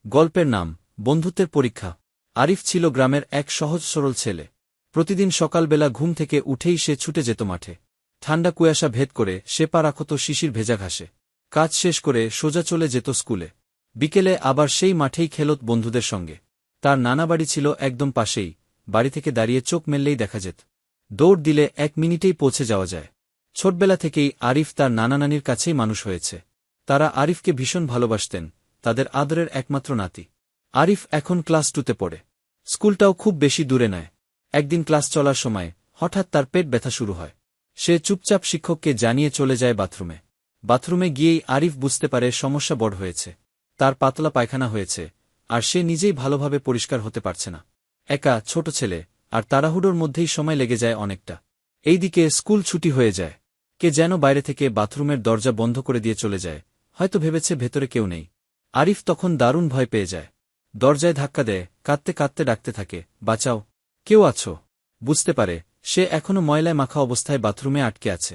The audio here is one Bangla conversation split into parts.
গল্পের নাম বন্ধুত্বের পরীক্ষা। আরিফ ছিল গ্রামের এক সহজ সরল ছেলে। প্রতিদিন সকালবেলা ঘুম থেকে উঠেই সে ছুটে যেত মাঠে। ঠান্ডা কুয়াশা ভেদ করে সে পা রাখত শিশির ভেজা ঘাসে। কাজ শেষ করে সোজা চলে যেত স্কুলে। বিকেলে আবার সেই মাঠেই খেলত বন্ধুদের সঙ্গে। তার নানা বাড়ি ছিল একদম পাশেই, বাড়ি থেকে দাঁড়িয়ে চোখ মেললেই দেখা যেত। দৌড় দিলে 1 মিনিটেই পৌঁছে যাওয়া যায়। ছোটবেলা থেকেই আরিফ তার নানা নানির কাছেই মানুষ হয়েছে। তারা আরিফকে ভীষণ ভালোবাসতেন, তাদের আদরের একমাত্র নাতি। আরিফ এখন ক্লাস 2তে পড়ে। স্কুলটাও খুব বেশি দূরে নয়। একদিন ক্লাস চলার সময় হঠাৎ তার পেট ব্যথা শুরু হয়। সে চুপচাপ শিক্ষককে জানিয়ে চলে যায় বাথরুমে। বাথরুমে গিয়েই আরিফ বুঝতে পারে সমস্যা বড় হয়েছে। তার পাতলা পায়খানা হয়েছে, আর সে নিজেই ভালোভাবে পরিষ্কার হতে পারছে না। একা, ছোট ছেলে, আর তাড়াহুড়োর মধ্যেই সময় লেগে যায় অনেকটা। এইদিকে স্কুল ছুটি হয়ে যায়। কে যেন বাইরে থেকে বাথরুমের দরজা বন্ধ করে দিয়ে চলে যায়, হয়তো ভেবেছে ভেতরে কেউ নেই। আরিফ তখন দারুণ ভয় পেয়ে যায়। দরজায় ধাক্কা দেয়, কাঁদতে কাঁদতে ডাকতে থাকে, বাঁচাও, কেউ আছো। বুঝতে পারে সে এখনো ময়লায় মাখা অবস্থায় বাথরুমে আটকে আছে।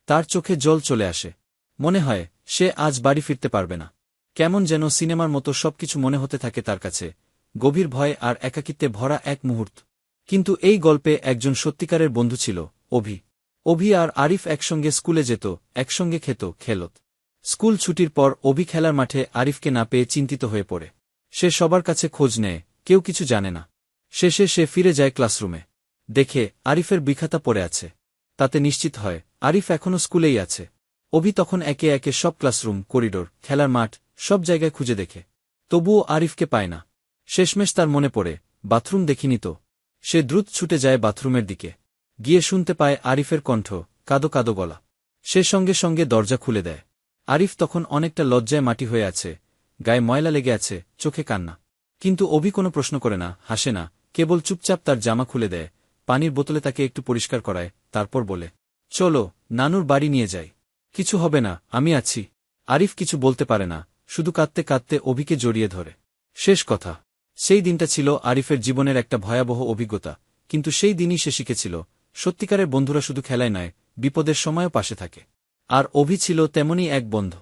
তার চোখে জল চলে আসে। মনে হয় সে আজ বাড়ি ফিরতে পারবে না। কেমন যেন সিনেমার মতো সবকিছু মনে হতে থাকে তার কাছে। গভীর ভয় আর একাকিত্বে ভরা এক মুহূর্ত। কিন্তু এই গল্পে একজন সত্যিকারের বন্ধু ছিল, অভি। অভি আর আরিফ একসঙ্গে স্কুলে যেত, একসঙ্গে খেলত। স্কুল ছুটির পর অভি খেলার মাঠে আরিফকে না পেয়ে চিন্তিত হয়ে পড়ে। সে সবার কাছে খোঁজ নেয়, কেউ কিছু জানে না। শেষে সে ফিরে যায় ক্লাসরুমে। দেখে আরিফের বিখাতা পড়ে আছে। তাতে নিশ্চিত হয় আরিফ এখনও স্কুলেই আছে। অভি তখন একে একে সব ক্লাসরুম, করিডোর, খেলার মাঠ, সব জায়গায় খুঁজে দেখে। তবুও আরিফকে পায় না। শেষমেশ তার মনে পড়ে, বাথরুম দেখিনি তো। সে দ্রুত ছুটে যায় বাথরুমের দিকে। গিয়ে শুনতে পায় আরিফের কণ্ঠ, কাদো কাদো গলা। সে সঙ্গে সঙ্গে দরজা খুলে দেয়। আরিফ তখন অনেকটা লজ্জায় মাটি হয়ে আছে, গায়ে ময়লা লেগে আছে, চোখে কান্না। কিন্তু অভি কোনো প্রশ্ন করে না, হাসে না, কেবল চুপচাপ তার জামা খুলে দেয়, পানির বোতলে তাকে একটু পরিষ্কার করায়, তারপর বলে, চলো, নানুর বাড়ি নিয়ে যাই। কিছু হবে না, আমি আছি। আরিফ কিছু বলতে পারে না, শুধু কাঁদতে কাঁদতে অভিকে জড়িয়ে ধরে। শেষ কথা। সেই দিনটা ছিল আরিফের জীবনের একটা ভয়াবহ অভিজ্ঞতা, কিন্তু সেই দিনই সে শিখেছিল, সত্যিকারের বন্ধুরা শুধু খেলায় নয়, বিপদের সময়ও পাশে থাকে। আর অভি ছিল তেমনই এক বন্ধু।